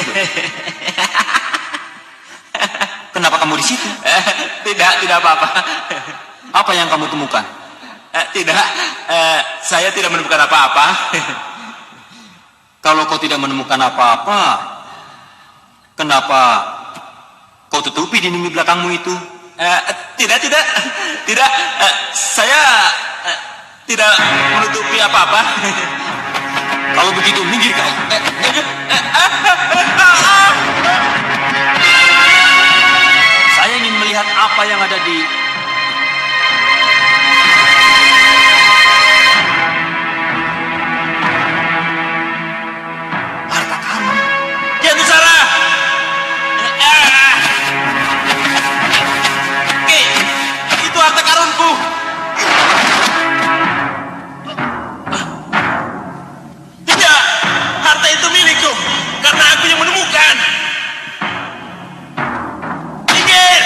tersebut? Kenapa kamu di situ? Tidak apa-apa. Apa yang kamu temukan? Tidak, saya tidak menemukan apa-apa. Kalau kau tidak menemukan apa-apa, kenapa kau tutupi dinding di belakangmu itu? Tidak. Saya tidak menutupi apa-apa. Kalau begitu, minggir kau. Saya ingin melihat apa yang ada di... harta karun. Kian Nusara! Itu harta karunku. Tidak, harta itu milikku karena aku yang menemukan. Minggir!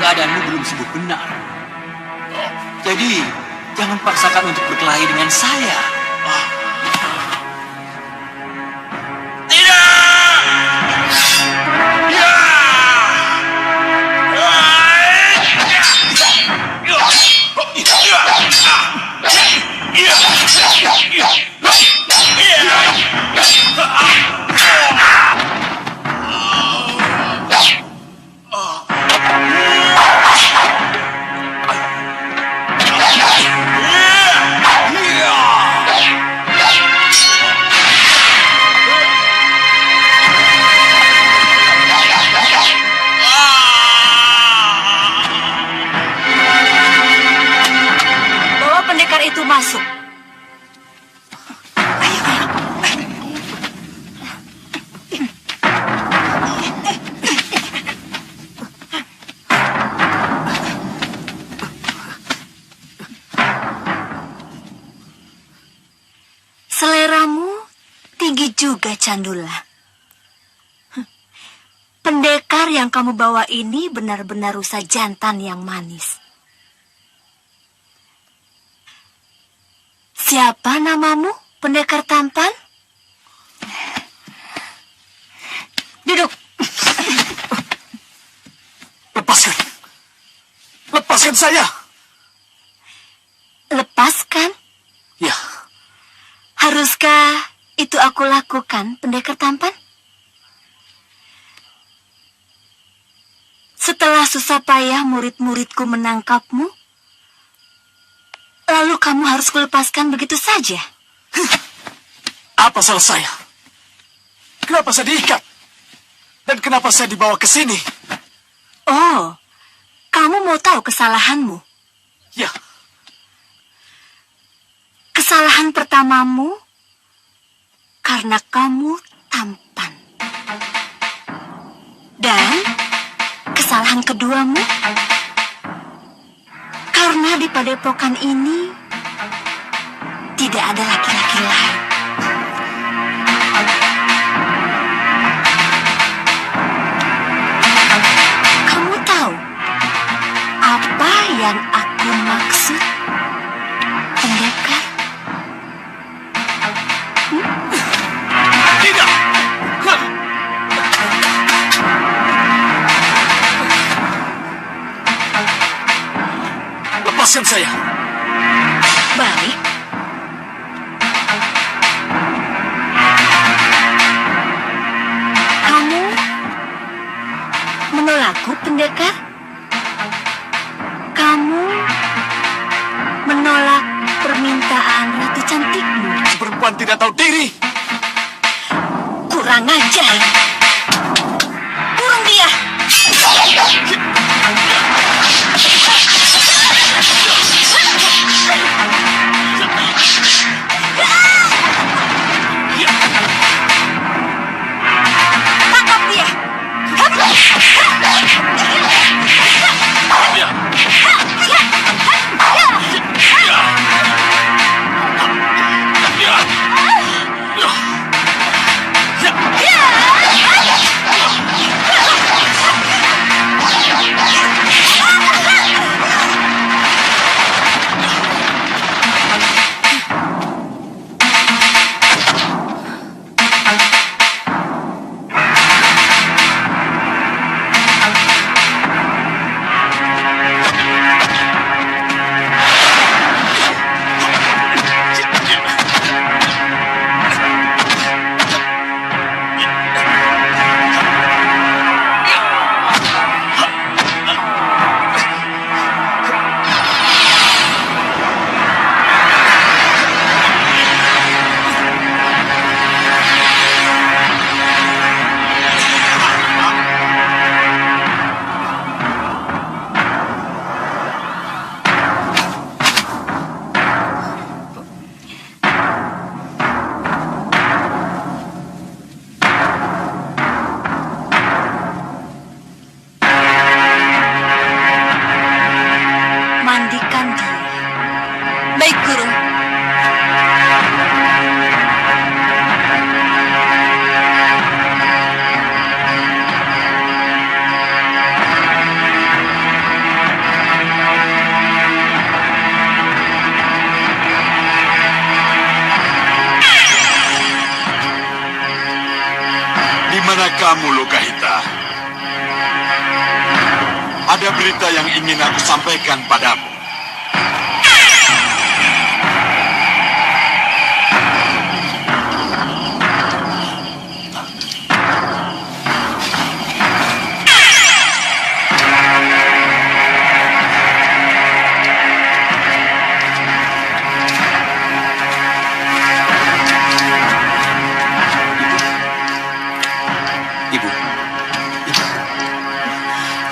Keadaanmu belum sembuh benar. Jadi, jangan paksakan untuk berkelahi dengan saya. Bawa pendekar itu masuk. Seleramu tinggi juga, Candula. Pendekar yang kamu bawa ini benar-benar rusa jantan yang manis. Siapa namamu, pendekar tampan? Duduk. Lepaskan. Lepaskan saya. Lepaskan? Ya. Haruskah itu aku lakukan, pendekar tampan? Setelah susah payah murid-muridku menangkapmu, lalu kamu harus kulepaskan begitu saja? Apa salah saya? Kenapa saya diikat? Dan kenapa saya dibawa ke sini? Oh, kamu mau tahu kesalahanmu? Ya. Kesalahan pertamamu karena kamu tampan. Dan kesalahan keduamu karena di padepokan ini tidak ada laki-laki lain. Kamu tahu apa yang aku maksud, pendekar? Tidak. Lepaskan saya. Baik. Kamu menolakku, pendekar? Kamu menolak permintaan ratu cantikmu? Perempuan tidak tahu diri. Kurang ajar. Kurung dia. Tangkap dia. Ya. Bagaimana kamu, Lokahita? Ada berita yang ingin aku sampaikan padamu.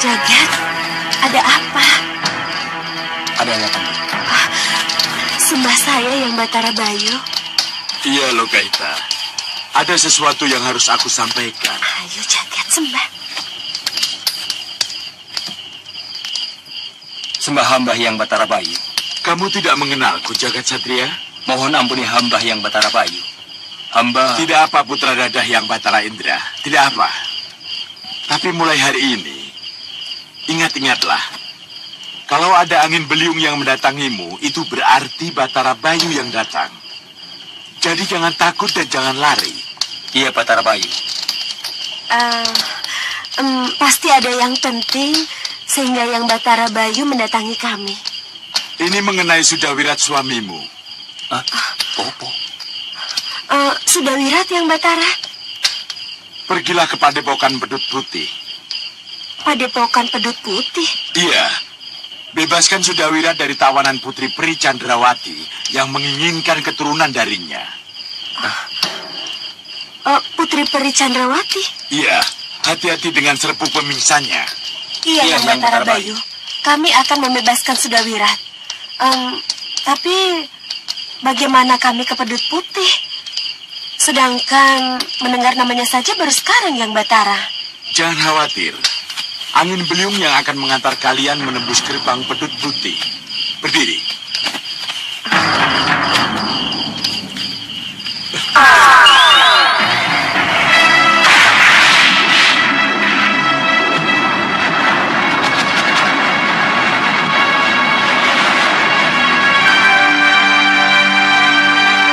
Jagat, ada apa? Ada apa, Kandu? Sembah saya yang Batara Bayu. Iya, Lokahita. Ada sesuatu yang harus aku sampaikan. Ayo Jagat, sembah. Sembah hamba yang Batara Bayu. Kamu tidak mengenalku, Jagat Satria? Mohon ampuni hamba yang Batara Bayu. Hamba... Tidak apa, putra dadah yang Batara Indra. Tidak apa. Tapi mulai hari ini, ingat-ingatlah. Kalau ada angin beliung yang mendatangimu, itu berarti Batara Bayu yang datang. Jadi jangan takut dan jangan lari. Iya, Batara Bayu. Pasti ada yang penting sehingga yang Batara Bayu mendatangi kami. Ini mengenai Sudawirat suamimu. Hah? Popo? Sudawirat yang Batara? Pergilah ke Padepokan Pedut Putih. Padepokan Pedut Putih? Iya. Bebaskan Sudawirat dari tawanan Putri Pri Chandrawati yang menginginkan keturunan darinya. Putri Peri Chandrawati? Iya. Hati-hati dengan serpu pemingsannya. Iya, yang Batara Bayu. Kami akan membebaskan Sudawirat. Tapi bagaimana kami ke Pedut Putih? Sedangkan mendengar namanya saja baru sekarang yang Batara. Jangan khawatir. Angin beliung yang akan mengantar kalian menembus gerbang Pedut Putih. Berdiri.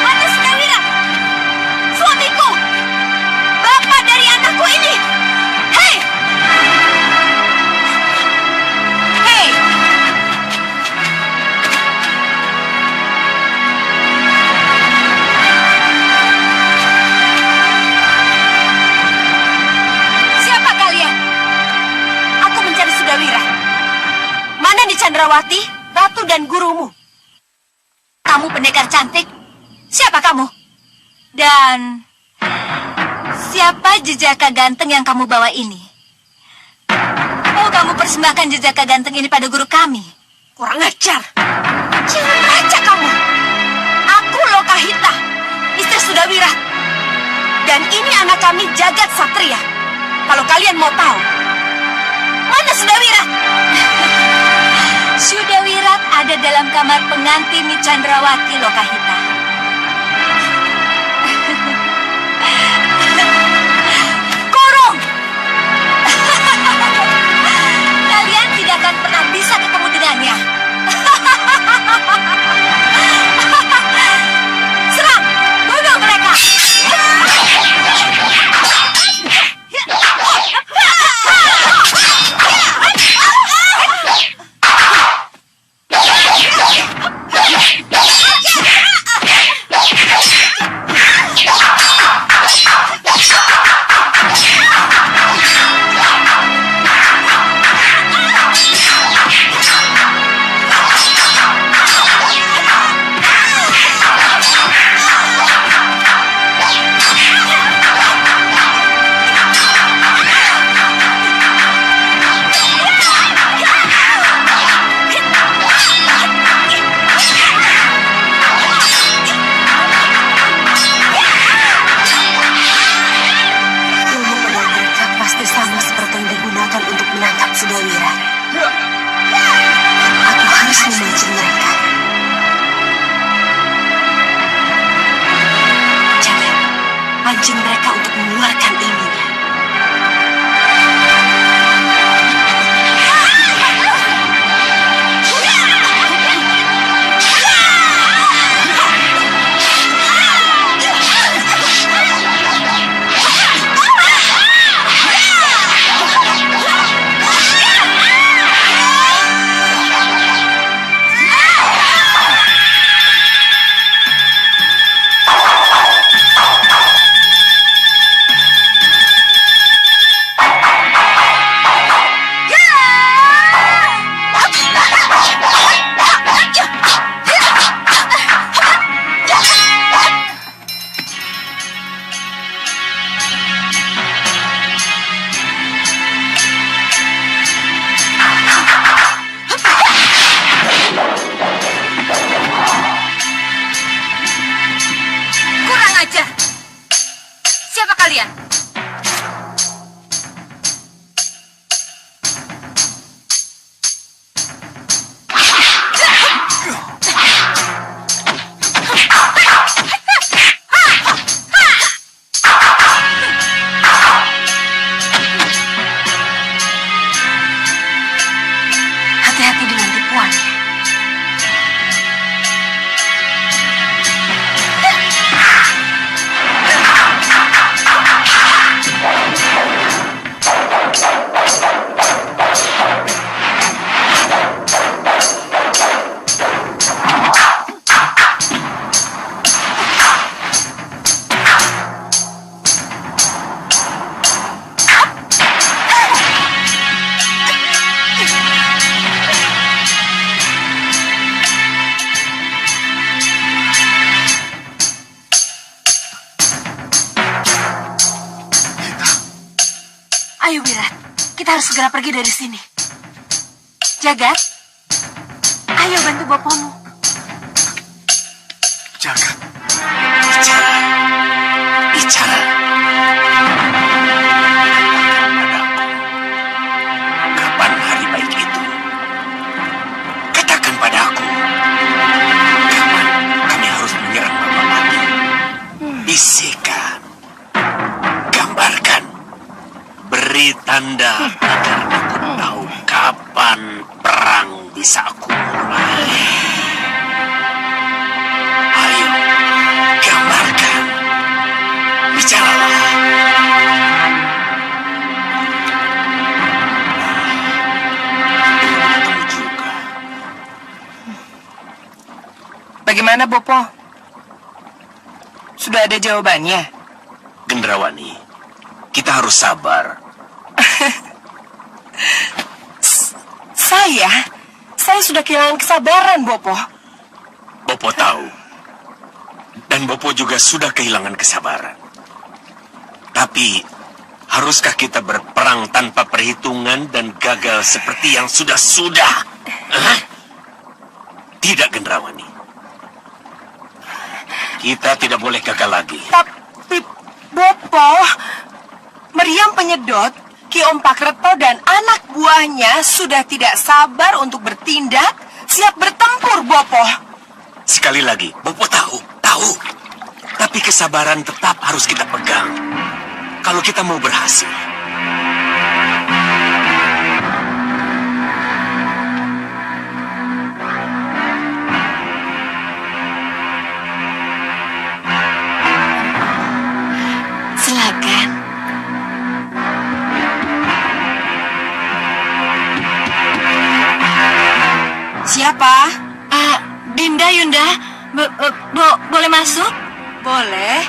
Mana Sudawirat? Suamiku! Bapak dari anakku ini! Hei! Hei! Siapa kalian? Aku mencari Sudawirat. Mana di Chandrawati, Ratu dan gurumu? Kamu pendekar cantik? Siapa kamu? Dan siapa jejaka ganteng yang kamu bawa ini? Oh, kamu persembahkan jejaka ganteng ini pada guru kami. Kurang ajar. Jangan aja kamu. Aku Lokahita, istri Sudawirat. Dan ini anak kami Jagat Satria. Kalau kalian mau tahu, mana Sudawirat? Sudawirat ada dalam kamar pengantin Ni Chandrawati, Lokahita. Kurung! Kalian tidak akan pernah bisa ketemu dengannya. Serang! Bunuh mereka! Ayo Wirat, kita harus segera pergi dari sini. Jagat, ayo bantu bopomu. Jagat, Bicara. Bicara. Kapan hari baik itu? Katakan padaku. Kapan kami harus menyerang Bapak Mati? Bisikan. Gambarkan. Beri tanda agar aku tahu kapan perang bisa aku mulai. Ayo, gambarkan. Bicaralah. Ketemu juga. Bagaimana, Bopo? Sudah ada jawabannya? Gendrawani, kita harus sabar. Saya sudah kehilangan kesabaran, Bopo. Bopo tahu. Dan Bopo juga sudah kehilangan kesabaran. Tapi, haruskah kita berperang tanpa perhitungan dan gagal seperti yang sudah-sudah? Hah? Tidak, Gendrawani. Kita tidak boleh gagal lagi. Tapi, Bopo, meriam penyedot, Ki Om Pakreto dan anak buahnya sudah tidak sabar untuk bertindak, siap bertempur, Bopo. Sekali lagi, Bopo tahu. Tapi kesabaran tetap harus kita pegang. Kalau kita mau berhasil. Silakan. Siapa? Dinda, Yunda, boleh masuk? Boleh.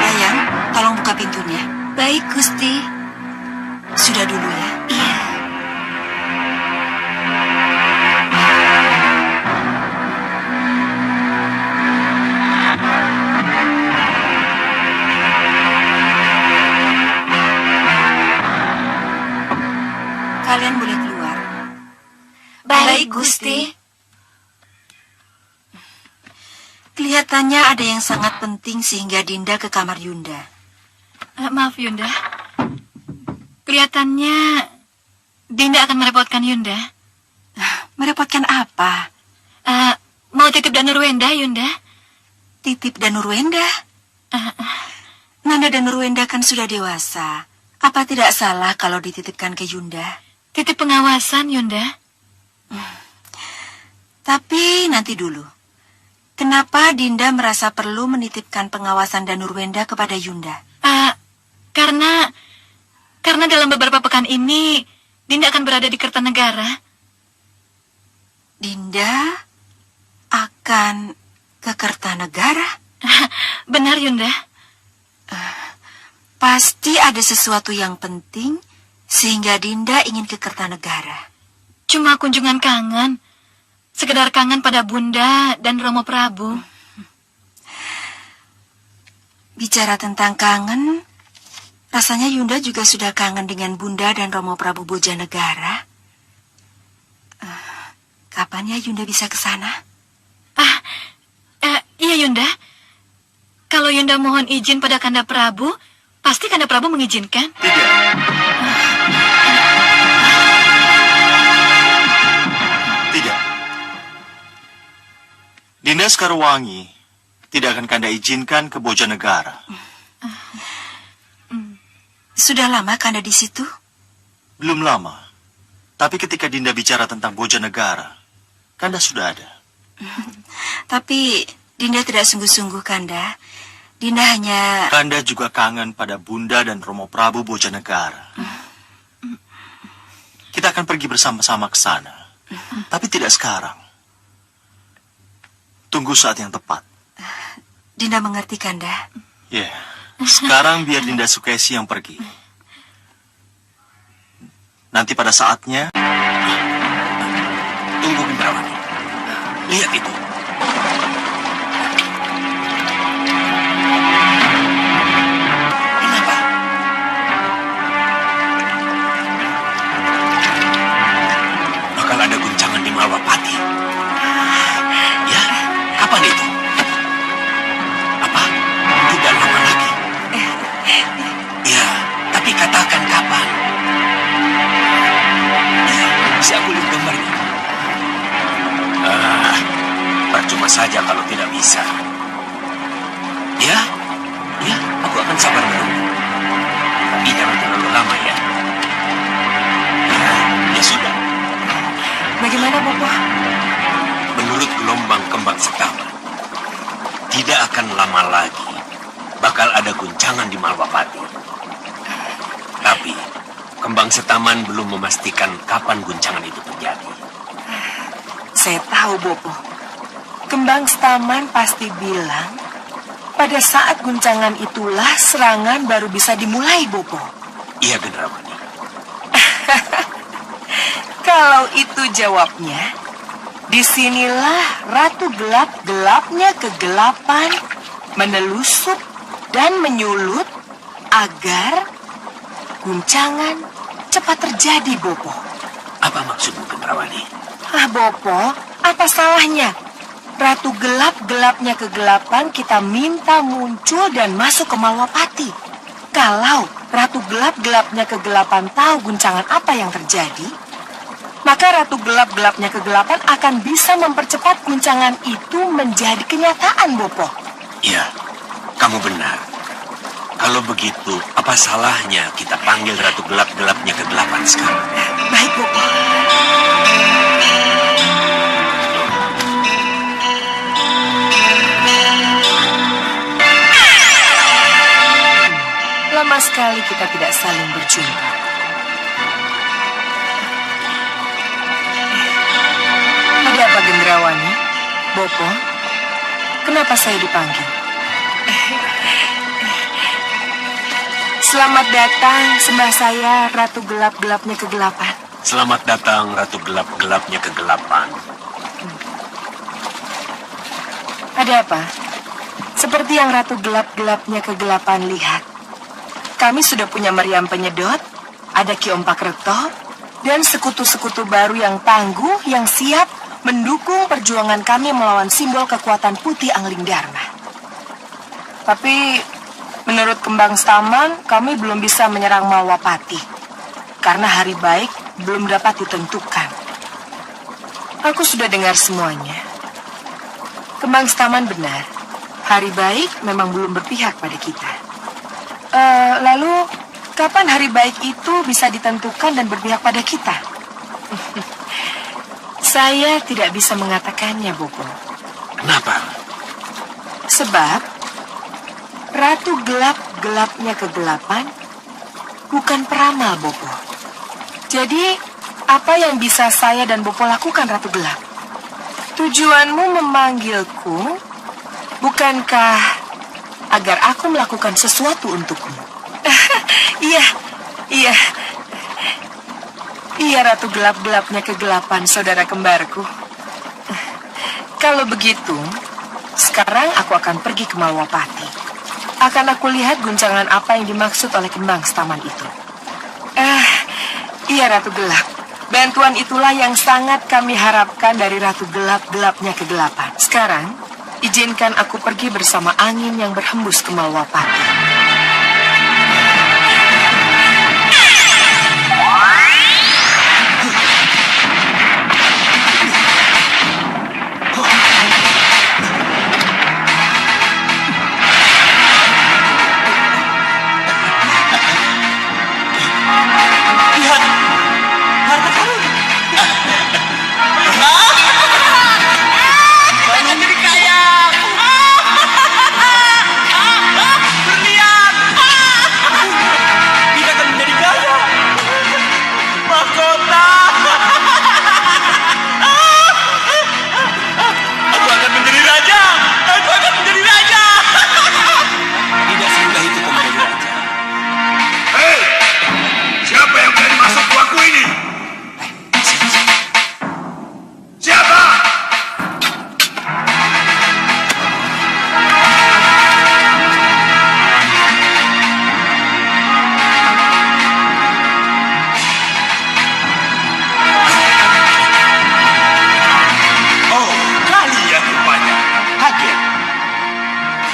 Ayang, tolong buka pintunya. Baik, Gusti. Sudah dulu ya. Iya. Kalian boleh keluar. Baik, Gusti. Kelihatannya ada yang sangat penting sehingga Dinda ke kamar Yunda. Maaf, Yunda. Kelihatannya Dinda akan merepotkan Yunda. Merepotkan apa? Mau titip Danurwenda, Yunda? Titip Danurwenda? Nanda Danurwenda kan sudah dewasa. Apa tidak salah kalau dititipkan ke Yunda? Titip pengawasan, Yunda. Tapi nanti dulu. Kenapa Dinda merasa perlu menitipkan pengawasan Danurwenda kepada Yunda? Karena dalam beberapa pekan ini Dinda akan berada di Kertanegara. Dinda akan ke Kertanegara? Benar, Yunda. Pasti ada sesuatu yang penting sehingga Dinda ingin ke Kertanegara. Cuma kunjungan kangen. Sekedar kangen pada Bunda dan Romo Prabu. Bicara tentang kangen, rasanya Yunda juga sudah kangen dengan Bunda dan Romo Prabu Bojanegara. Kapan ya Yunda bisa ke sana? Iya, Yunda. Kalau Yunda mohon izin pada Kanda Prabu, pasti Kanda Prabu mengizinkan. Tidak. Tidak. Dinda Sekarwangi tidak akan Kanda izinkan ke Bojanegara. Sudah lama Kanda di situ? Belum lama. Tapi ketika Dinda bicara tentang Bojanegara, Kanda sudah ada. Tapi Dinda tidak sungguh-sungguh, Kanda. Dinda hanya... Kanda juga kangen pada Bunda dan Romo Prabu Bojanegara. Kita akan pergi bersama-sama ke sana. Tapi tidak sekarang. Tunggu saat yang tepat. Dinda mengerti, Kanda. Ya, sekarang biar Dinda Sukesi yang pergi. Nanti pada saatnya... Tunggu, Gendrawani. Lihat itu. Kenapa? guncangan di Malwapati. Tapi, Kembang Setaman belum memastikan kapan guncangan itu terjadi. Saya tahu, Bopo. Kembang Setaman pasti bilang, pada saat guncangan itulah serangan baru bisa dimulai, Bopo. Iya, Gendrawani. Kalau itu jawabnya, disinilah Ratu Gelap-gelapnya kegelapan menelusup dan menyulut agar guncangan cepat terjadi, Bopo. Apa maksudmu, Gendrawani? Bopo, apa salahnya? Ratu Gelap-gelapnya kegelapan kita minta muncul dan masuk ke Malwapati. Kalau Ratu Gelap-gelapnya kegelapan tahu guncangan apa yang terjadi, maka Ratu Gelap-gelapnya kegelapan akan bisa mempercepat guncangan itu menjadi kenyataan, Bopo. Iya, kamu benar. Kalau begitu, apa salahnya kita panggil Ratu Gelap-gelapnya kegelapan sekarang? Baik, Bopo. Lama sekali kita tidak saling berjumpa. Ada apa, Gendrawani? Bopo, kenapa saya dipanggil? Selamat datang, sembah saya, Ratu Gelap-gelapnya kegelapan. Selamat datang, Ratu Gelap-gelapnya kegelapan. Ada apa? Seperti yang Ratu Gelap-gelapnya kegelapan lihat, kami sudah punya meriam penyedot, ada Ki Ompak Reto, dan sekutu-sekutu baru yang tangguh yang siap mendukung perjuangan kami melawan simbol kekuatan putih Angling Dharma. Tapi menurut Kembang Setaman, kami belum bisa menyerang Malwapati karena hari baik belum dapat ditentukan. Aku sudah dengar semuanya. Kembang Setaman benar, hari baik memang belum berpihak pada kita. Lalu kapan hari baik itu bisa ditentukan dan berpihak pada kita? Saya tidak bisa mengatakannya, Bopo. Kenapa? Sebab Ratu Gelap-gelapnya kegelapan bukan peramal, Bopo. Jadi, apa yang bisa saya dan Bopo lakukan, Ratu Gelap? Tujuanmu memanggilku, bukankah agar aku melakukan sesuatu untukmu? Iya. Iya, Ratu Gelap-gelapnya kegelapan, saudara kembarku. Kalau begitu, sekarang aku akan pergi ke Malwapati. Akan aku lihat guncangan apa yang dimaksud oleh Kembang Setaman itu. Iya, Ratu Gelap. Bantuan itulah yang sangat kami harapkan dari Ratu Gelap-gelapnya kegelapan. Sekarang, izinkan aku pergi bersama angin yang berhembus ke Malwapati.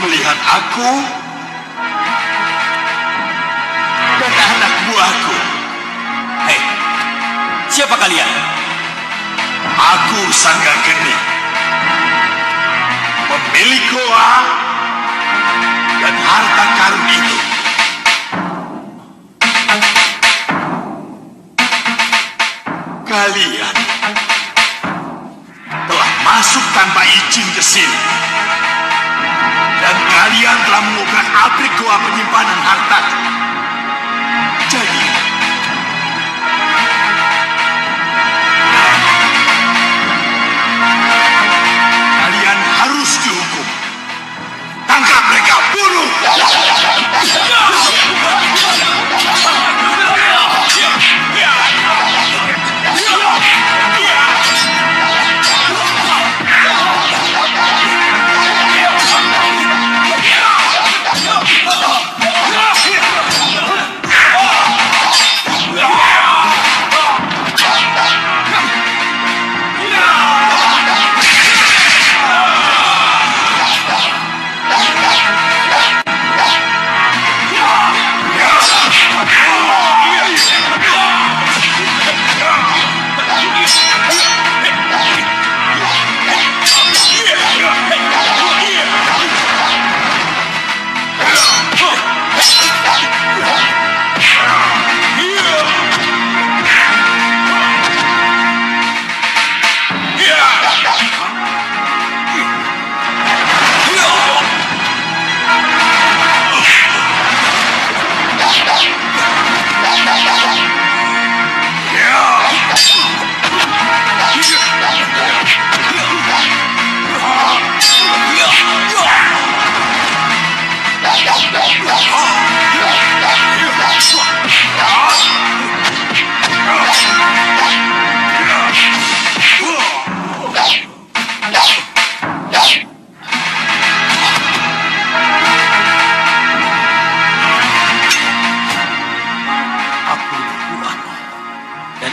Melihat aku dan anak buahku. Hei, siapa kalian? Aku Sanggakeni, pemilik goa dan harta karun itu. Kalian telah masuk tanpa izin ke sini. Dan kalian telah mengubah abrik goa semua penyimpanan harta. Jadi, kalian harus dihukum. Tangkap mereka, bunuh!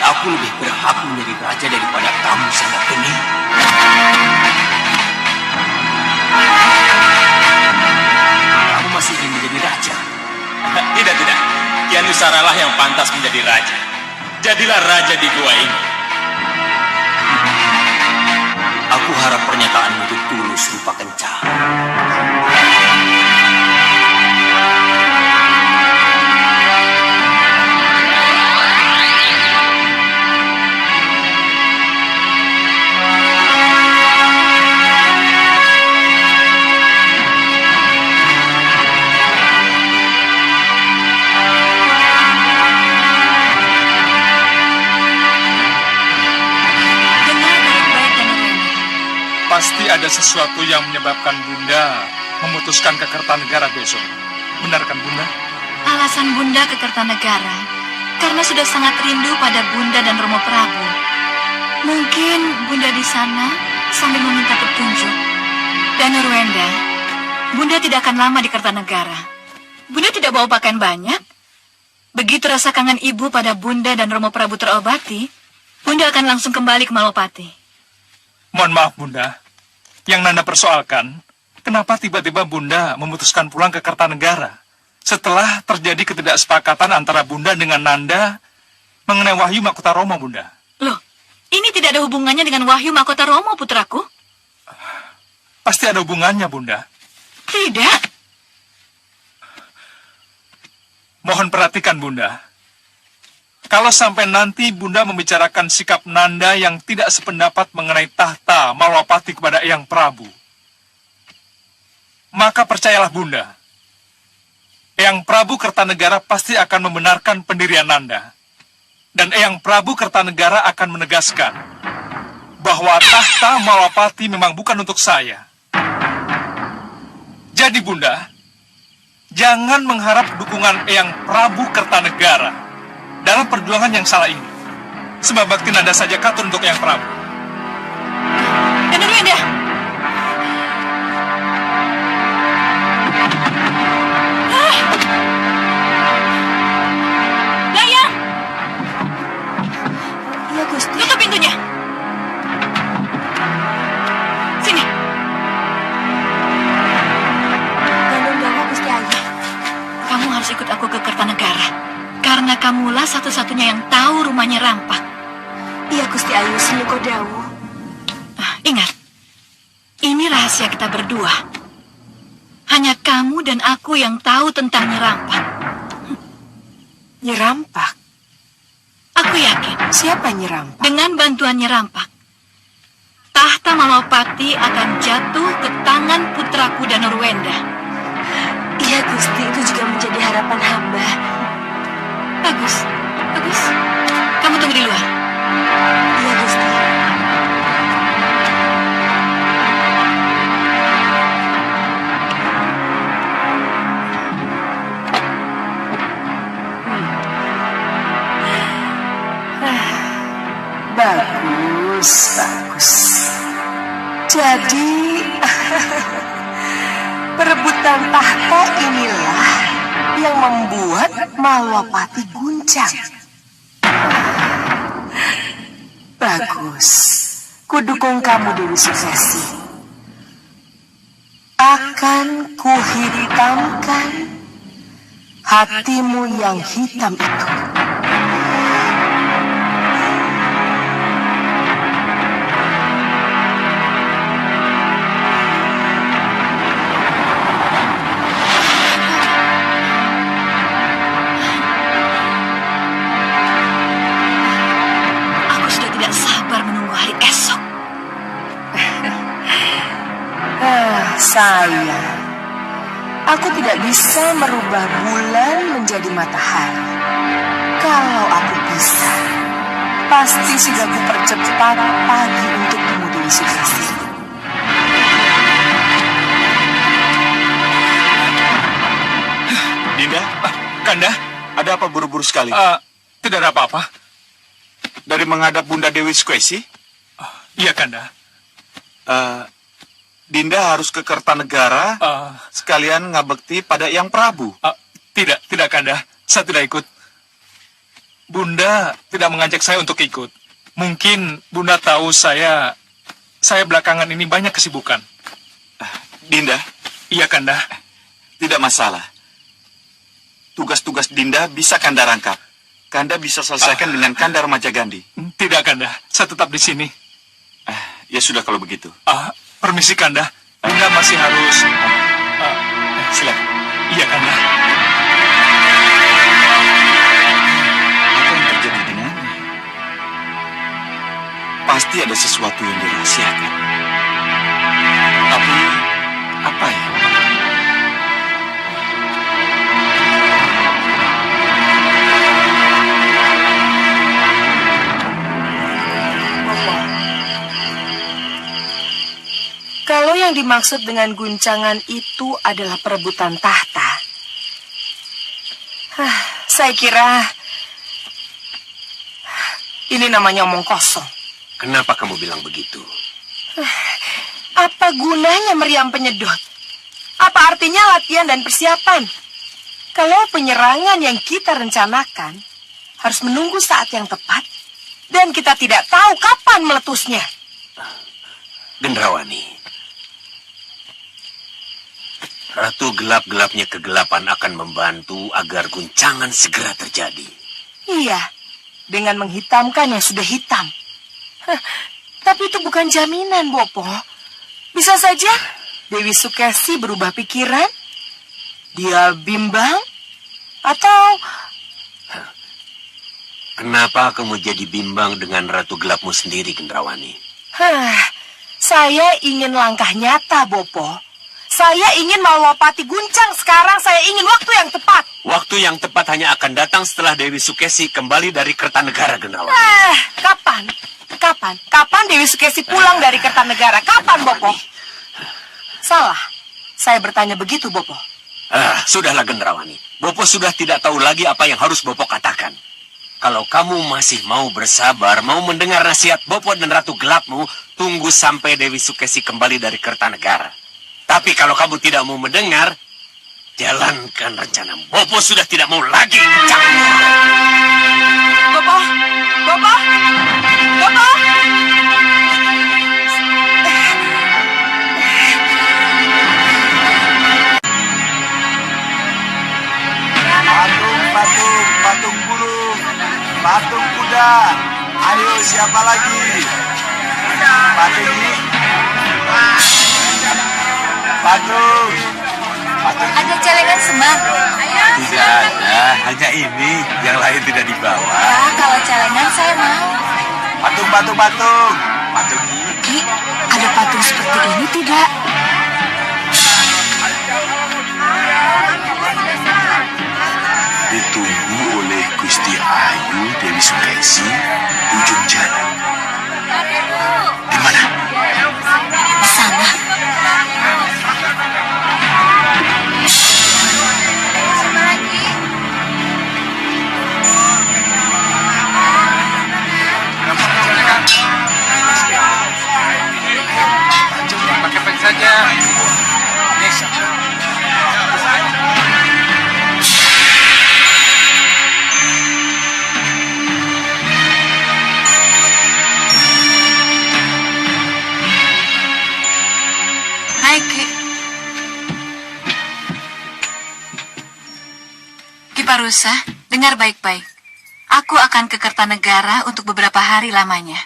Aku lebih berhak menjadi raja daripada kamu, sangat geni. Kamu masih ingin menjadi raja? Tidak. Kian Nusaralah yang pantas menjadi raja. Jadilah raja di gua ini. Aku harap pernyataanmu itu tulus rupa kencang. Pasti ada sesuatu yang menyebabkan Bunda memutuskan ke Kertanegara besok. Benar kan, Bunda? Alasan Bunda ke Kertanegara karena sudah sangat rindu pada Bunda dan Romo Prabu. Mungkin Bunda di sana sambil meminta petunjuk. Dan Nurwenda, Bunda tidak akan lama di Kertanegara. Bunda tidak bawa pakaian banyak. Begitu rasa kangen ibu pada Bunda dan Romo Prabu terobati, Bunda akan langsung kembali ke Malopati. Mohon maaf, Bunda. Yang Nanda persoalkan, kenapa tiba-tiba Bunda memutuskan pulang ke Kertanegara setelah terjadi ketidaksepakatan antara Bunda dengan Nanda mengenai Wahyu Mahkota Romo, Bunda? Loh, ini tidak ada hubungannya dengan Wahyu Mahkota Romo, putraku? Pasti ada hubungannya, Bunda. Tidak. Mohon perhatikan, Bunda. Kalau sampai nanti Bunda membicarakan sikap Nanda yang tidak sependapat mengenai tahta Malwapati kepada Eyang Prabu, maka percayalah Bunda, Eyang Prabu Kertanegara pasti akan membenarkan pendirian Nanda. Dan Eyang Prabu Kertanegara akan menegaskan bahwa tahta Malwapati memang bukan untuk saya. Jadi Bunda, jangan mengharap dukungan Eyang Prabu Kertanegara dalam perjuangan yang salah ini. Sebab bakti Nanda saja katur untuk Eyang Prabu. Dan Nurwenda, Dayang! Iya, Gusti. Tutup pintunya. Sini. Gandung Dawa, Gusti Ayu. Kamu harus ikut aku ke Kertanegara. Karena kamulah satu-satunya yang tahu rumahnya Rampak. Iya, Gusti Ayu, Sinuko Dawu. Ingat, ini rahasia kita berdua. Hanya kamu dan aku yang tahu tentang Nyi Rampak. Nyi Rampak? Aku yakin. Siapa Nyi Rampak? Dengan bantuan Nyi Rampak, tahta Malopati akan jatuh ke tangan putraku dan Nurwenda. Iya, Gusti, itu juga menjadi harapan hamba. Bagus, bagus. Kamu tunggu di luar. Iya, Gusti. Bagus, bagus. Jadi, perebutan tahta inilah yang membuat Malwapati guncang. Bagus. Kudukung kamu, Dewi Sukesi. Akan kuhitamkan hatimu yang hitam itu. Aku sudah tidak sabar menunggu hari esok. Sayang, aku tidak bisa merubah bulan menjadi matahari. Kalau aku bisa, pasti sudah kupercepat pagi untuk temu Dewi Sukesi. Dinda, Kanda, ada apa buru-buru sekali? tidak ada apa-apa. Dari menghadap Bunda Dewi Sukesi? Iya, Kanda. Dinda harus ke Kertanegara sekalian ngabekti pada Yang Prabu. Tidak, Kanda. Saya tidak ikut. Bunda tidak mengajak saya untuk ikut. Mungkin Bunda tahu saya belakangan ini banyak kesibukan. Dinda, Iya, Kanda. tidak masalah. Tugas-tugas Dinda bisa Kanda rangkap. Kanda bisa selesaikan dengan Kanda Remaja Gandhi. Tidak, Kanda. Saya tetap di sini. Ya sudah kalau begitu. Permisi, Kanda. Bunda masih harus... Silakan. Iya, Kanda. Apa yang terjadi dengannya? Pasti ada sesuatu yang dirahasiakan. Tapi apa ya? Kalau yang dimaksud dengan guncangan itu adalah perebutan tahta, saya kira ini namanya omong kosong. Kenapa kamu bilang begitu? Apa gunanya meriam penyedot? Apa artinya latihan dan persiapan? Kalau penyerangan yang kita rencanakan harus menunggu saat yang tepat dan kita tidak tahu kapan meletusnya. Gendrawani, Ratu gelap-gelapnya kegelapan akan membantu agar guncangan segera terjadi. Iya, dengan menghitamkan yang sudah hitam. Tapi itu bukan jaminan, Bopo. Bisa saja Dewi Sukesi berubah pikiran, dia bimbang, atau... Kenapa kamu jadi bimbang dengan Ratu gelapmu sendiri, Gendrawani? Saya ingin langkah nyata, Bopo. Saya ingin Malwapati guncang sekarang. Saya ingin waktu yang tepat. Waktu yang tepat hanya akan datang setelah Dewi Sukesi kembali dari Kertanegara, Gendrawani. Kapan? Kapan Dewi Sukesi pulang dari Kertanegara? Kapan, Bopo? Salah. Saya bertanya begitu, Bopo. Sudahlah, Gendrawani. Bopo sudah tidak tahu lagi apa yang harus Bopo katakan. Kalau kamu masih mau bersabar, mau mendengar nasihat Bopo dan Ratu Gelapmu, tunggu sampai Dewi Sukesi kembali dari Kertanegara. Tapi kalau kamu tidak mau mendengar, jalankan rencana. Bopo sudah tidak mau lagi campur. Bopo! Bopo! Bopo! Patung burung, patung kuda. Ayo, siapa lagi? Patung ini. Patung. Ada celengan semar. Tidak ada, hanya ini. Yang lain tidak dibawa. Kalau celengan saya mau. Patung. Patung ini. Ki, ada patung seperti ini tidak? Ditunggu oleh Gusti Ayu Dewi Sukesi, ujung jalan. Di mana? Di sana. Pakai pen saja. Hai, Ki Parusa, dengar baik-baik. Aku akan ke Kertanegara untuk beberapa hari lamanya.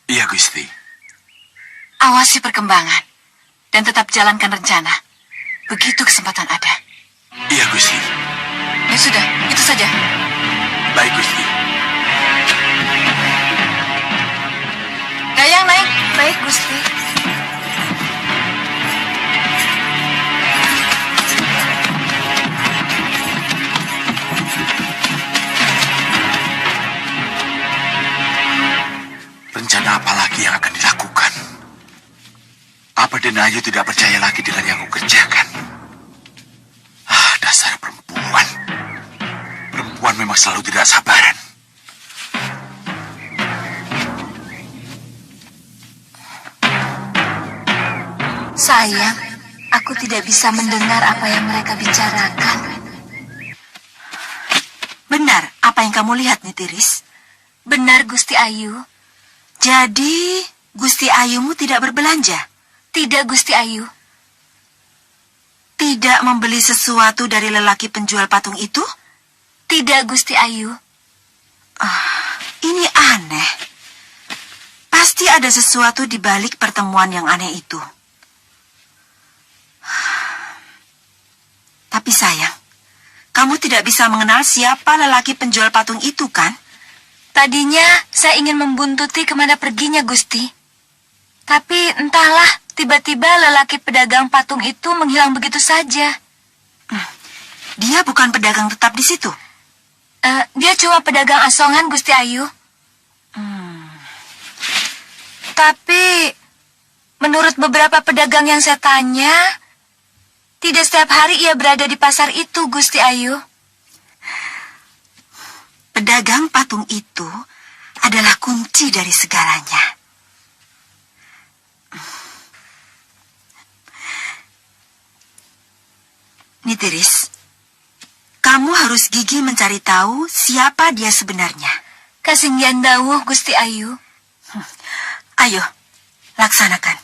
Iya, Gusti. Awasi perkembangan dan tetap jalankan rencana. Begitu kesempatan ada. Iya, Gusti. Ya sudah, itu saja. Baik, Gusti. Dayang naik. Baik, Gusti. Rencana apa lagi yang akan dilakukan? Apa Denayu tidak percaya lagi dengan yang aku kerjakan? Dasar perempuan. Perempuan memang selalu tidak sabaran. Sayang, aku tidak bisa mendengar apa yang mereka bicarakan. Benar apa yang kamu lihat, Nitiris? Benar, Gusti Ayu. Jadi, Gusti Ayumu tidak berbelanja? Tidak, Gusti Ayu. Tidak membeli sesuatu dari lelaki penjual patung itu? Tidak, Gusti Ayu. Ini aneh. Pasti ada sesuatu di balik pertemuan yang aneh itu. Tapi sayang, kamu tidak bisa mengenal siapa lelaki penjual patung itu, kan? Tadinya saya ingin membuntuti kemana perginya, Gusti. Tapi entahlah, tiba-tiba lelaki pedagang patung itu menghilang begitu saja. Dia bukan pedagang tetap di situ? Dia cuma pedagang asongan, Gusti Ayu. Tapi, menurut beberapa pedagang yang saya tanya, tidak setiap hari ia berada di pasar itu, Gusti Ayu. Pedagang patung itu adalah kunci dari segalanya. Nitiris, kamu harus gigih mencari tahu siapa dia sebenarnya. Kasinggihan dawuh, Gusti Ayu. Ayo, laksanakan.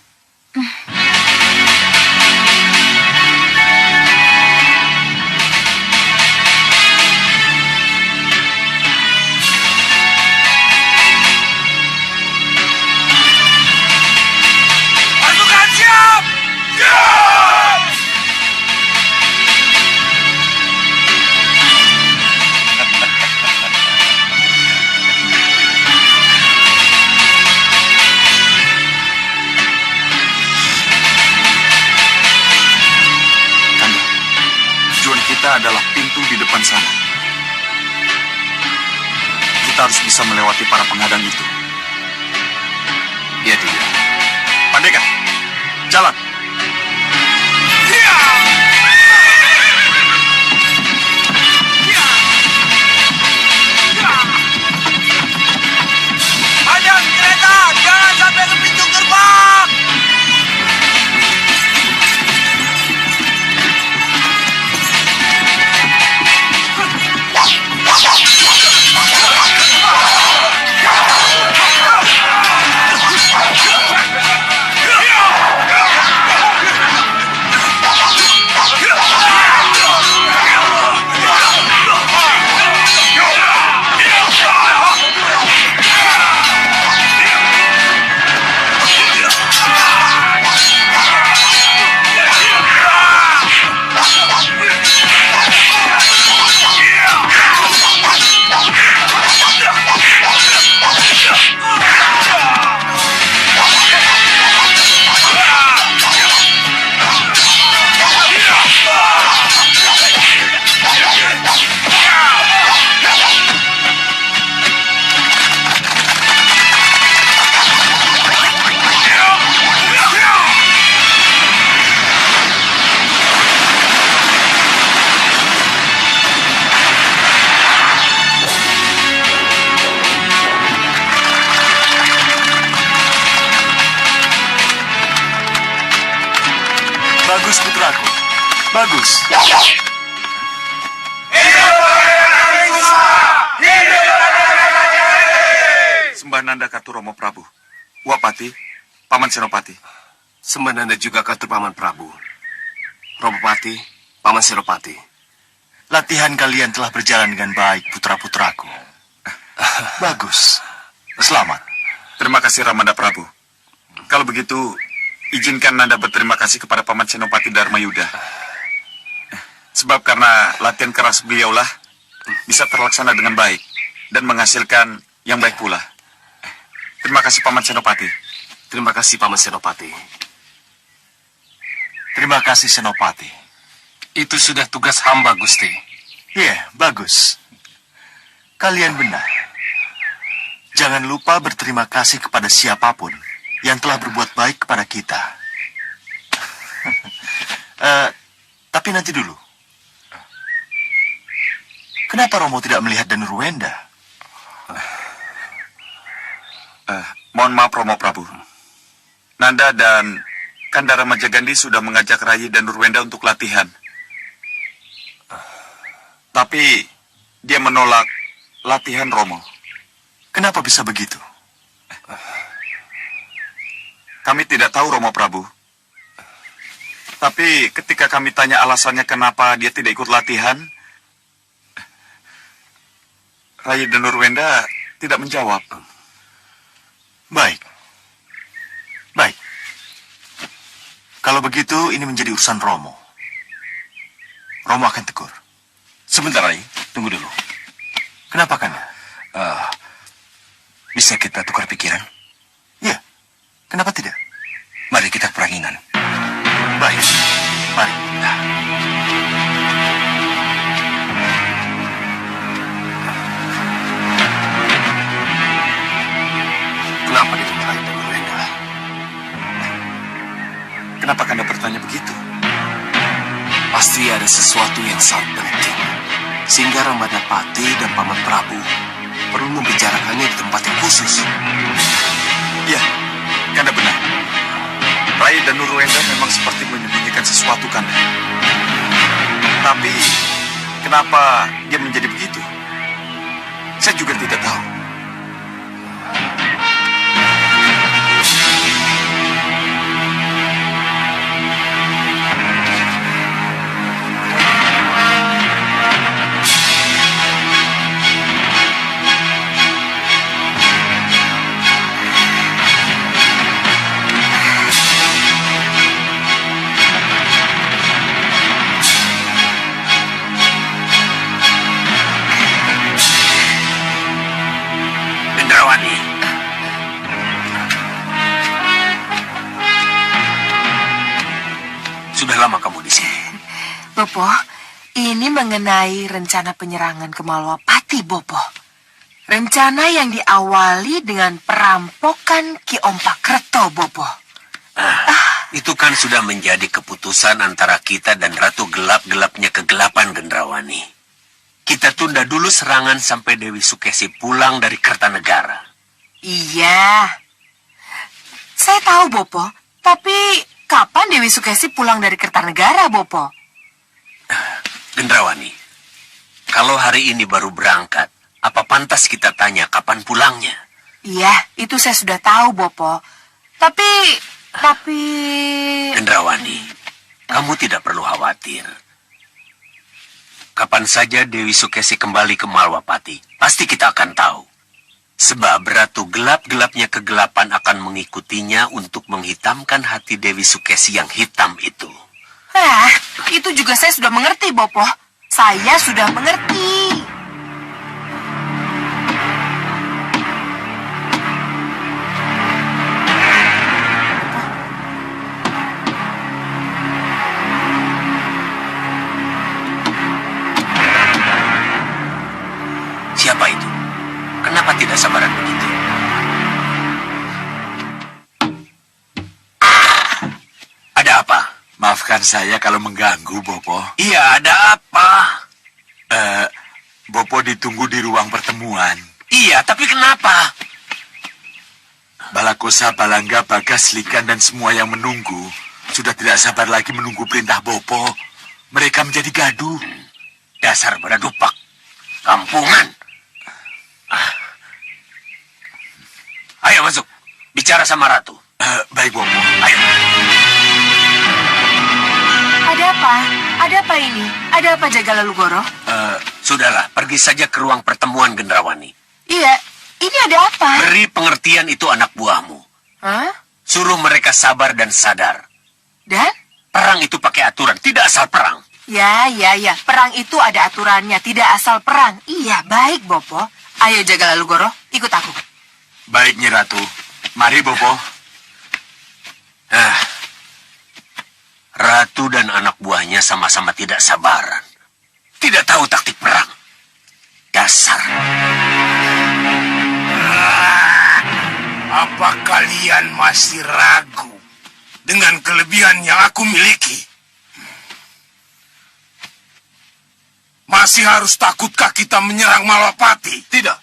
Pasukan siap! Kita adalah pintu di depan sana. Kita harus bisa melewati para pengadang itu. Iya, tidak. Pandega, jalan. Hadang kereta, jangan sampai ke pintu gerbang! Bagus. Sembah Nanda Katu Romo Prabu. Wapati, Paman Senopati. Sembananda juga Katu Paman Prabu. Robopati, Paman Senopati. Latihan kalian telah berjalan dengan baik, putra-putraku. Bagus. Selamat. Terima kasih Ramanda Prabu. Kalau begitu, izinkan Nanda berterima kasih kepada Paman Senopati Dharma Yuda. Sebab karena latihan keras beliaulah bisa terlaksana dengan baik dan menghasilkan yang baik pula. Terima kasih Paman Senopati. Terima kasih Paman Senopati. Terima kasih, Senopati. Itu sudah tugas hamba, Gusti. Iya, bagus. Kalian benar. Jangan lupa berterima kasih kepada siapapun yang telah berbuat baik kepada kita. Tapi nanti dulu. Kenapa Romo tidak melihat Danurwenda? Mohon maaf Romo Prabu. Nanda dan Kandara Majagandi sudah mengajak Rayi dan Nurwenda untuk latihan. Tapi dia menolak latihan Romo. Kenapa bisa begitu? Kami tidak tahu Romo Prabu. Tapi ketika kami tanya alasannya kenapa dia tidak ikut latihan, Rayi dan Nurwenda tidak menjawab. Baik. Baik. Kalau begitu, ini menjadi urusan Romo. Romo akan tegur. Sebentar, Rai. Tunggu dulu. Kenapa, Kanda? Bisa kita tukar pikiran? Ya, kenapa tidak? Mari kita peranginan. Baik, mari. Kenapa dia memarahi Danurwenda? Kenapa Kanda bertanya begitu? Pasti ada sesuatu yang sangat penting. Sehingga Ramadapati dan Paman Prabu perlu membicarakannya di tempat yang khusus. Ya, Kanda benar. Rayi dan Nurwenda memang seperti menyembunyikan sesuatu, Kanda. Tapi, kenapa dia menjadi begitu? Saya juga tidak tahu. Indrawani, sudah lama kamu di sini? Bopo, ini mengenai rencana penyerangan ke Malwapati, Bopo. Rencana yang diawali dengan perampokan Ki Ompakreto, Bopo. Itu kan sudah menjadi keputusan antara kita dan Ratu Gelap-gelapnya kegelapan, Gendrawani. Kita tunda dulu serangan sampai Dewi Sukesi pulang dari Kertanegara. Iya. Saya tahu, Bopo. Tapi kapan Dewi Sukesi pulang dari Kertanegara, Bopo? Gendrawani, kalau hari ini baru berangkat, apa pantas kita tanya kapan pulangnya? Iya, itu saya sudah tahu, Bopo. Tapi... Gendrawani, kamu tidak perlu khawatir. Kapan saja Dewi Sukesi kembali ke Malwapati, pasti kita akan tahu. Sebab Ratu Gelap-gelapnya kegelapan akan mengikutinya untuk menghitamkan hati Dewi Sukesi yang hitam itu. Itu juga saya sudah mengerti, Bopo. Saya sudah mengerti. Siapa itu? Kenapa tidak sabaran begitu? Ada apa? Maafkan saya kalau mengganggu, Bopo. Iya, ada apa? Bopo ditunggu di ruang pertemuan. Iya, tapi kenapa? Balakosa, Balangga, Bagas, Likan, dan semua yang menunggu sudah tidak sabar lagi menunggu perintah Bopo. Mereka menjadi gaduh. Dasar beradupak. Kampungan. Ayo masuk. Bicara sama Ratu. Baik, Bopo. Ayo. Ada apa? Ada apa ini? Ada apa Jagalalugoro? Sudahlah, pergi saja ke ruang pertemuan Gendrawani. Iya, ini ada apa? Beri pengertian itu anak buahmu. Hah? Suruh mereka sabar dan sadar. Dan? Perang itu pakai aturan, tidak asal perang. Ya. Perang itu ada aturannya, tidak asal perang. Iya, baik, Bopo. Ayo Jagalalugoro, ikut aku. Baik, Nyi Ratu. Mari, Bopo. Ratu dan anak buahnya sama-sama tidak sabaran. Tidak tahu taktik perang. Dasar. Apa kalian masih ragu dengan kelebihan yang aku miliki? Masih harus takutkah kita menyerang Malapati? Tidak.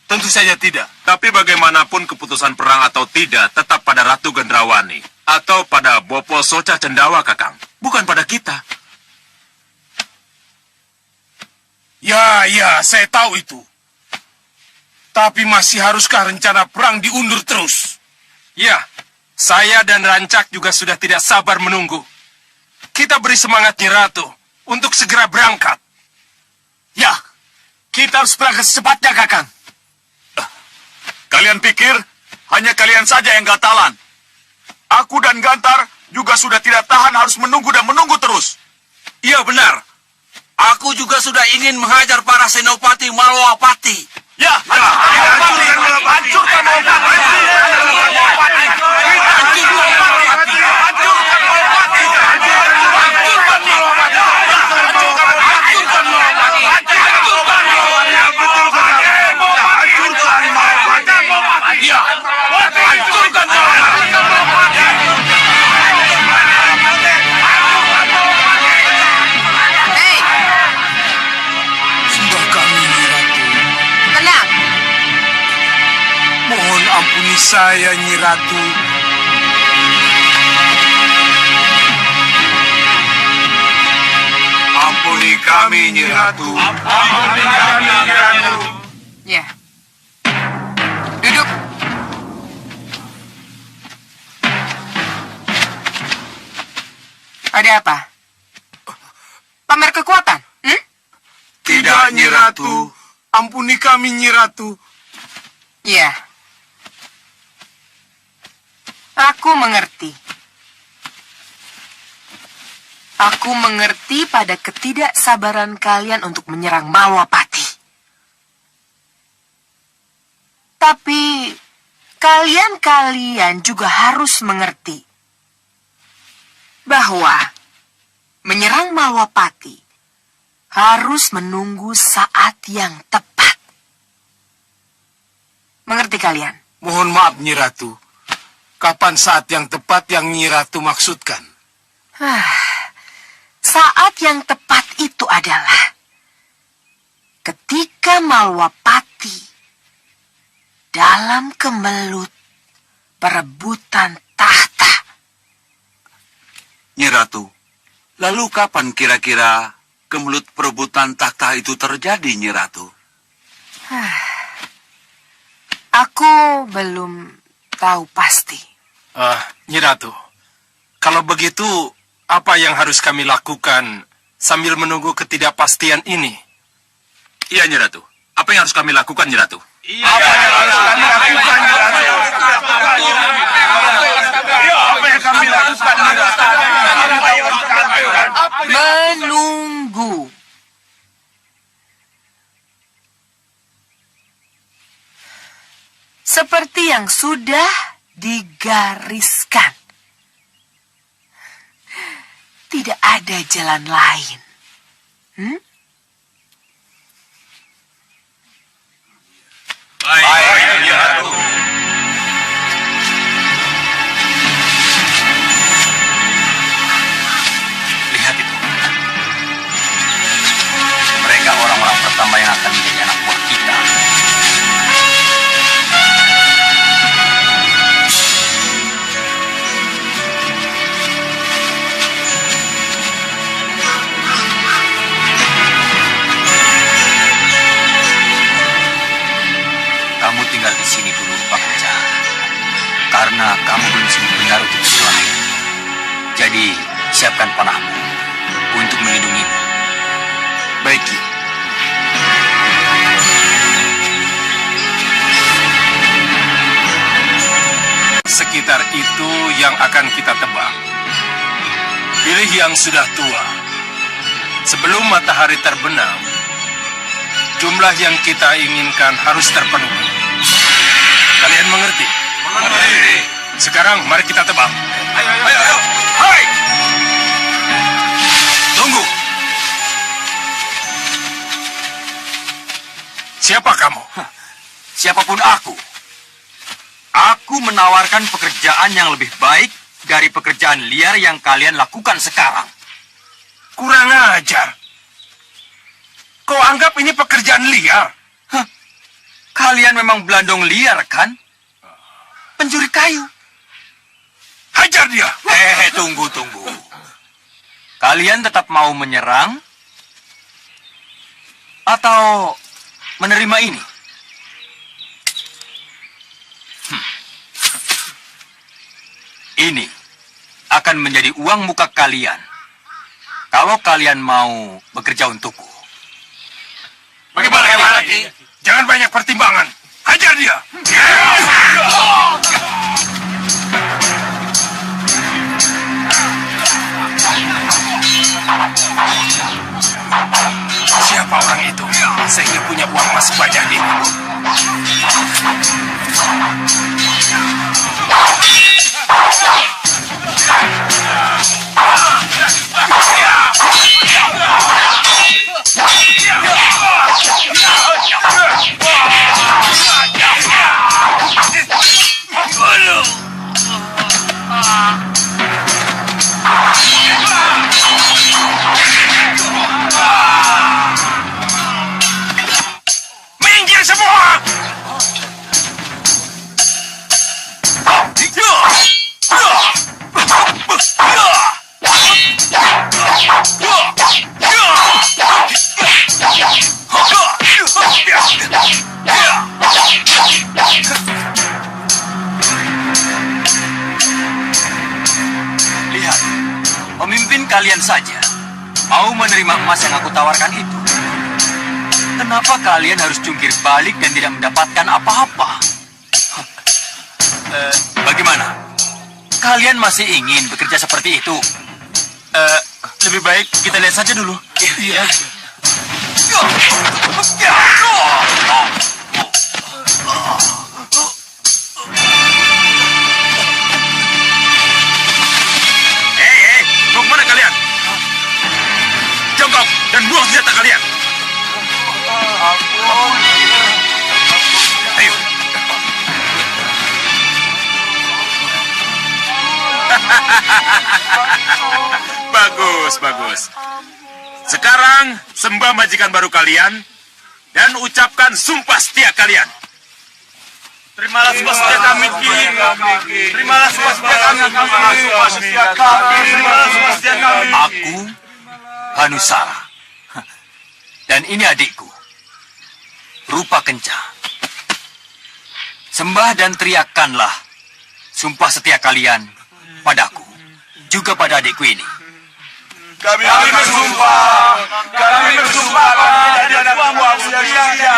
Tentu saja tidak. Tapi bagaimanapun keputusan perang atau tidak, tetap pada Ratu Gendrawani. Atau pada Bopo Soca Cendawa, Kakang. Bukan pada kita. Ya, saya tahu itu. Tapi masih haruskah rencana perang diundur terus? Ya, saya dan Rancak juga sudah tidak sabar menunggu. Kita beri semangat Nyi Ratu untuk segera berangkat. Ya, kita harus berangkat secepatnya, Kakang. Kalian pikir hanya kalian saja yang gatalan? Aku dan Gantar juga sudah tidak tahan harus menunggu dan menunggu terus. Iya, benar. Aku juga sudah ingin menghajar para senopati Malwapati. Ya, hancurkan Sembah kami, Nyi Ratu. Tenang. Mohon ampuni saya, Nyi Ratu. Ampuni kami, Nyi Ratu. Ampuni kami, Nyi Ratu. Ya. Duduk. Ada apa? Pamer kekuatan? Tidak, Nyi Ratu. Ampuni kami, Nyi Ratu. Iya. Aku mengerti. Aku mengerti pada ketidaksabaran kalian untuk menyerang Malwapati. Tapi kalian juga harus mengerti bahwa menyerang Malwapati harus menunggu saat yang tepat. Mengerti kalian? Mohon maaf, Nyi Ratu. Kapan saat yang tepat yang Nyi Ratu maksudkan? Saat yang tepat itu adalah ketika Malwapati dalam kemelut perebutan tahta. Nyi Ratu, lalu kapan kira-kira kemelut perebutan tahta itu terjadi, Nyi Ratu? Aku belum tahu pasti. Nyi Ratu, kalau begitu, apa yang harus kami lakukan sambil menunggu ketidakpastian ini? Iya, Nyi Ratu. Apa yang harus kami lakukan, Nyi Ratu? Menunggu. Seperti yang sudah digariskan. Tidak ada jalan lain. Baik, Nyi Ratu. Lihat itu. Mereka orang-orang pertama yang akan menjadi anak buah kita. sekitar itu yang akan kita tebak. Pilih yang sudah tua. Sebelum matahari terbenam, jumlah yang kita inginkan harus terpenuhi. Kalian mengerti? Mengerti. Sekarang mari kita tebak. Ayo. Hai! Tunggu. Siapa kamu? Siapapun aku. Aku menawarkan pekerjaan yang lebih baik dari pekerjaan liar yang kalian lakukan sekarang. Kurang ajar. Kau anggap ini pekerjaan liar? Kalian memang belandong liar, kan? Pencuri kayu. Hajar dia. Tunggu. Kalian tetap mau menyerang? Atau menerima ini? Ini akan menjadi uang muka kalian. Kalau kalian mau bekerja untukku. Bagaimana lagi? Jangan banyak pertimbangan. Hajar dia. Siapa orang itu? Sehingga punya uang emas sebanyak ini. Minggir semua! Lihat, pemimpin kalian saja mau menerima emas yang aku tawarkan itu. Kenapa kalian harus jungkir balik dan tidak mendapatkan apa-apa? Bagaimana? Kalian masih ingin bekerja seperti itu? Lebih baik kita lihat saja dulu. Iya. Hei, mau kemana kalian? Jongkok dan buang senjata kalian. Ayo. Bagus. Sekarang sembah majikan baru kalian dan ucapkan sumpah setia kalian. Terimalah sumpah setia kami, Ki. Terimalah sumpah setia kami. Aku, Hanusara. Dan ini adikku, Rupa Kenca. Sembah dan teriakkanlah sumpah setia kalian padaku, juga pada adikku ini. Kami bersumpah pada tidak buang sia-sia.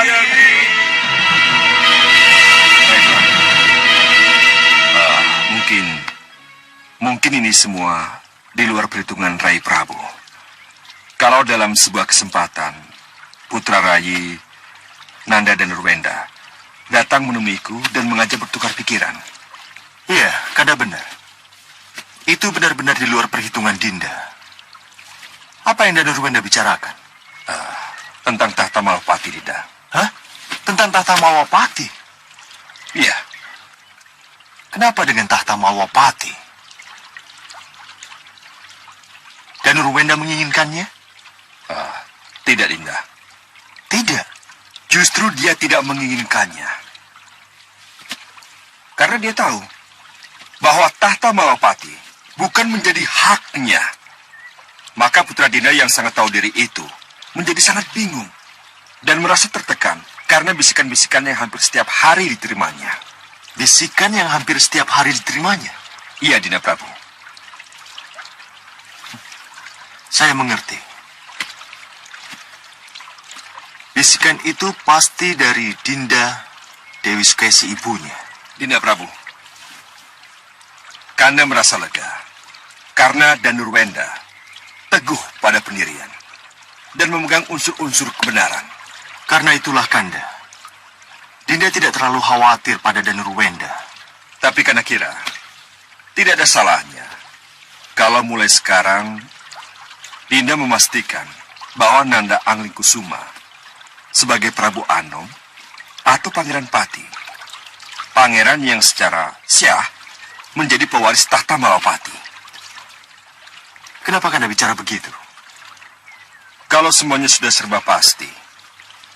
Mungkin ini semua di luar perhitungan Rai Prabu. Kalau dalam sebuah kesempatan, Putra Rayi, Nanda dan Nurwenda datang menemuiku dan mengajak bertukar pikiran. Iya, Kada benar. Itu benar-benar di luar perhitungan Dinda. Apa yang Nanda Nurwenda bicarakan? Tentang tahta Malapati, Dinda. Hah? Tentang tahta Malapati? Iya. Kenapa dengan tahta Malapati? Dan Nurwenda menginginkannya? Tidak, Dinda. Tidak. Justru dia tidak menginginkannya. Karena dia tahu bahwa tahta Malapati bukan menjadi haknya. Maka Putra Dinda yang sangat tahu diri itu menjadi sangat bingung dan merasa tertekan karena bisikan-bisikan yang hampir setiap hari diterimanya. Bisikan yang hampir setiap hari diterimanya? Iya, Dinda Prabu. Saya mengerti. Bisikan itu pasti dari Dinda Dewi Sukesi ibunya. Dinda Prabu, Kanda merasa lega karena Danurwenda teguh pada pendirian dan memegang unsur-unsur kebenaran. Karena itulah Kanda, Dinda tidak terlalu khawatir pada Danurwenda. Tapi Kanda kira tidak ada salahnya kalau mulai sekarang Dinda memastikan bahwa Nanda Anglingkusuma sebagai Prabu Anom atau Pangeran Pati, pangeran yang secara syah menjadi pewaris tahta Malapati. Kenapa Kanda bicara begitu? Kalau semuanya sudah serba pasti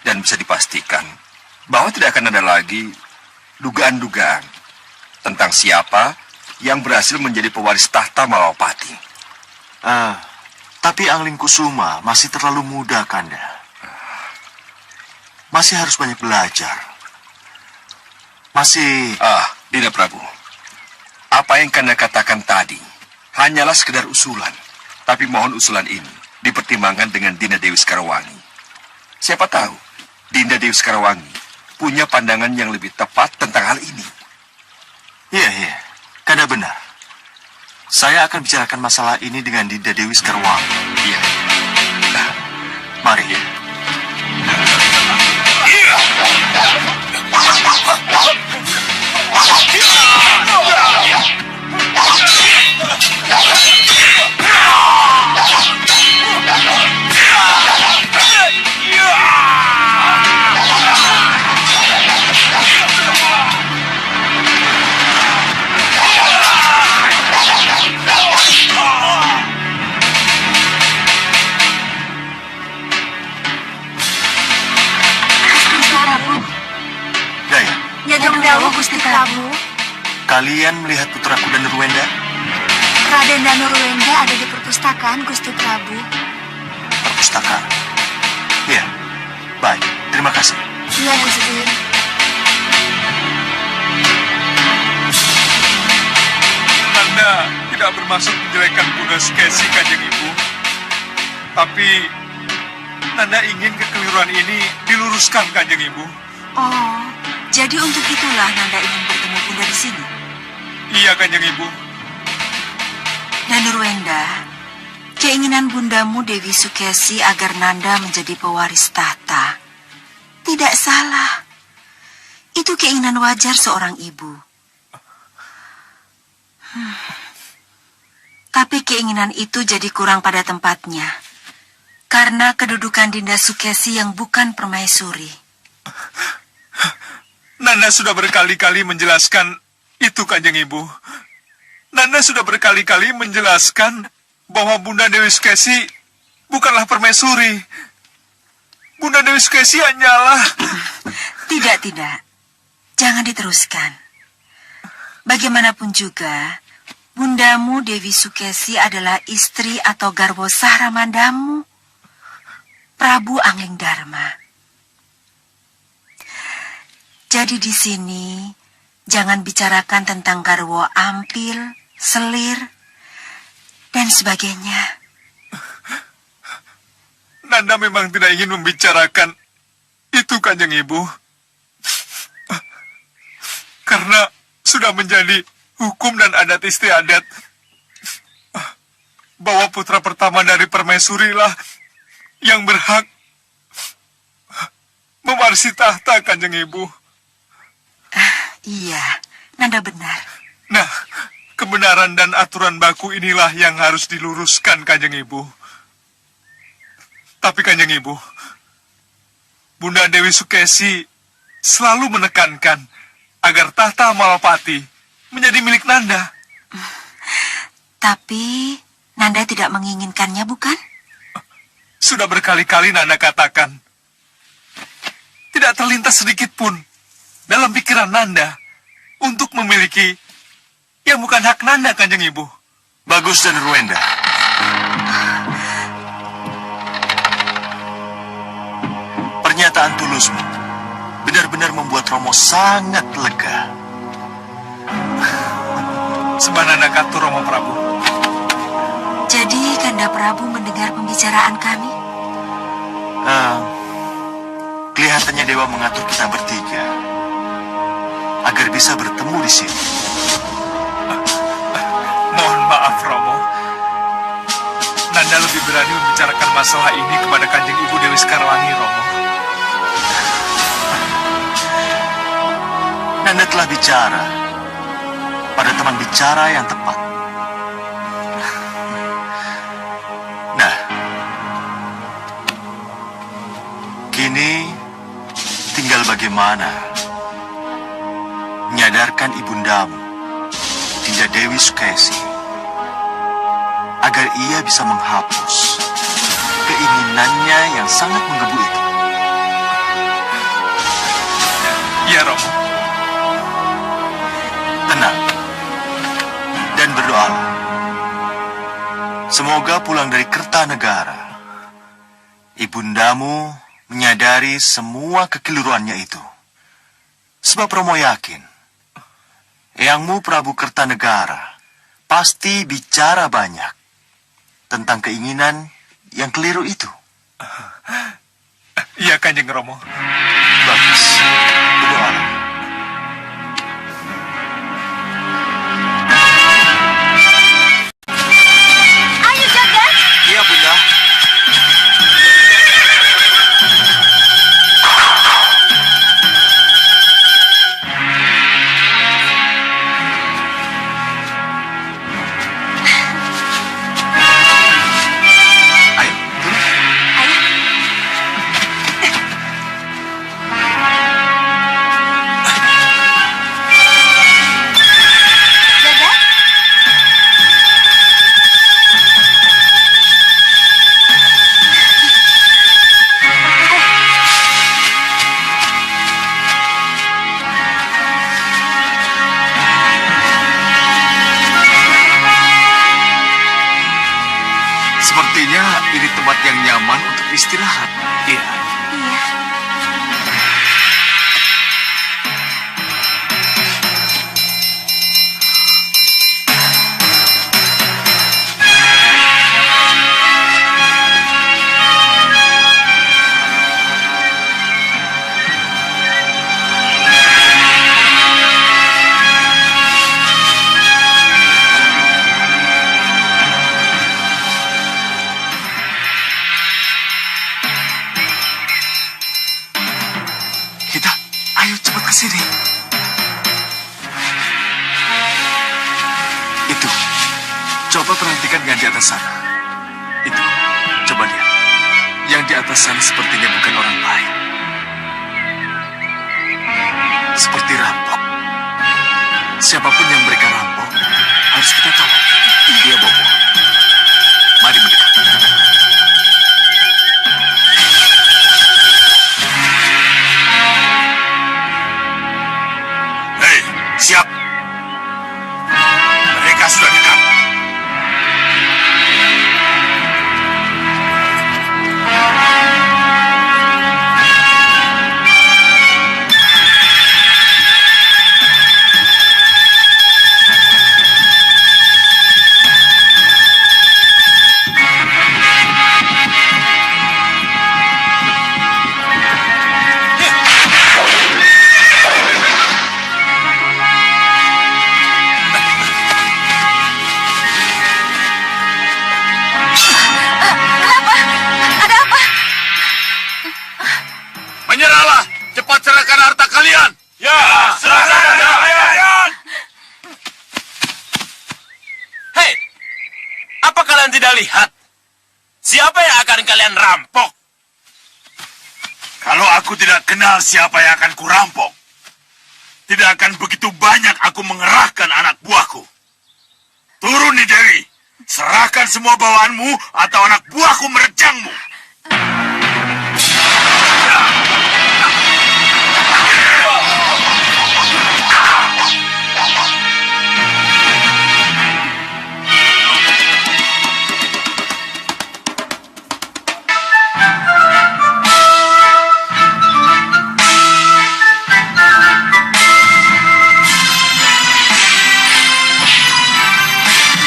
dan bisa dipastikan bahwa tidak akan ada lagi dugaan-dugaan tentang siapa yang berhasil menjadi pewaris tahta Malapati. Tapi Anglingkusuma masih terlalu muda, Kanda. Masih harus banyak belajar. Dinda Prabu, apa yang Kanda katakan tadi hanyalah sekedar usulan. Tapi mohon usulan ini dipertimbangkan dengan Dinda Dewi Sekarewangi. Siapa tahu Dinda Dewi Sekarewangi punya pandangan yang lebih tepat tentang hal ini. Iya, Kanda benar. Saya akan bicarakan masalah ini dengan Dinda Dewi Sekarewangi. Iya. Mari. Daya, Nyadong Dawu, Gusti Prabu. kalian melihat putraku Danurwenda? Raden Danurwenda ada di perpustakaan, Gusti Prabu. Perpustakaan. Iya, baik. Terima kasih. Iya, Gusti. Nanda tidak bermaksud menjelekkan Bunda Sukesi, Kanjeng Ibu. Tapi Nanda ingin kekeliruan ini diluruskan, Kanjeng Ibu. Oh, jadi untuk itulah Nanda ingin bertemu Bunda di sini. Iya, Kanjeng Ibu. Danurwenda, keinginan bundamu Dewi Sukesi agar Nanda menjadi pewaris tahta tidak salah. Itu keinginan wajar seorang ibu. Tapi keinginan itu jadi kurang pada tempatnya karena kedudukan Dinda Sukesi yang bukan permaisuri. Nanda sudah berkali-kali menjelaskan itu, Kanjeng Ibu. Nanda sudah berkali-kali menjelaskan bahwa Bunda Dewi Sukesi bukanlah permaisuri. Bunda Dewi Sukesi hanyalah... Tidak. Jangan diteruskan. Bagaimanapun juga, bundamu Dewi Sukesi adalah istri atau garwo sah Ramandamu, Prabu Anglingdarma. Jadi di sini, jangan bicarakan tentang garwo ampil, selir, dan sebagainya. Nanda memang tidak ingin membicarakan itu, Kanjeng Ibu. Karena sudah menjadi hukum dan adat istiadat bahwa putra pertama dari permaisuri lah yang berhak mewarisi tahta, Kanjeng Ibu. Iya, Nanda benar. Nah, kebenaran dan aturan baku inilah yang harus diluruskan, Kanjeng Ibu. Tapi Kanjeng Ibu, Bunda Dewi Sukesi selalu menekankan agar tahta Malapati menjadi milik Nanda. Tapi Nanda tidak menginginkannya, bukan? Sudah berkali-kali Nanda katakan, tidak terlintas sedikit pun dalam pikiran Nanda untuk memiliki yang bukan hak Nanda, Kanjeng Ibu. Bagus, Danurwenda. Pernyataan tulusmu benar-benar membuat Romo sangat lega. Sembah Nanda Katu, Romo Prabu. Jadi Kanda Prabu mendengar pembicaraan kami? Kelihatannya Dewa mengatur kita bertiga agar bisa bertemu di sini. Anda lebih berani membicarakan masalah ini kepada Kanjeng Ibu Dewi Sekarwangi, Romo. Nanda telah bicara pada teman bicara yang tepat. Nah, kini tinggal bagaimana menyadarkan ibundamu, Dinda Dewi Sukesi, agar ia bisa menghapus keinginannya yang sangat menggebu itu. Ya, Romo. Tenang dan berdoalah. Semoga pulang dari Kertanegara, ibundamu menyadari semua kekeliruannya itu. Sebab Romo yakin, Eyangmu Prabu Kertanegara pasti bicara banyak tentang keinginan yang keliru itu. Iya, Kanjeng Romo. Bagus, berdoalah. Ayo, Jagad. Iya, Bunda. Ayo, turun. Jagad. Sepertinya ini tempat yang nyaman untuk istirahat. Iya. Iya. Kita, ayo cepat ke sini. Itu, coba perhatikan yang di atas sana. Itu, coba lihat. Yang di atas sana sepertinya bukan orang baik. Seperti rampok. Siapapun yang mereka rampok, harus kita tolong. Iya, Bobo. Mari mendekat. Hei, siap. Mereka sudah dekat. Kenapa? Ada apa? Menyerahlah. Cepat serahkan harta kalian. Ya, serahkan harta kalian. Hei, apa kalian tidak lihat? Siapa yang akan kalian rampok? Kalau aku tidak kenal siapa yang akan kurampok, tidak akan begitu banyak aku mengerahkan anak buahku. Turun nih, Dewi. Serahkan semua bawaanmu atau anak buahku merejangmu.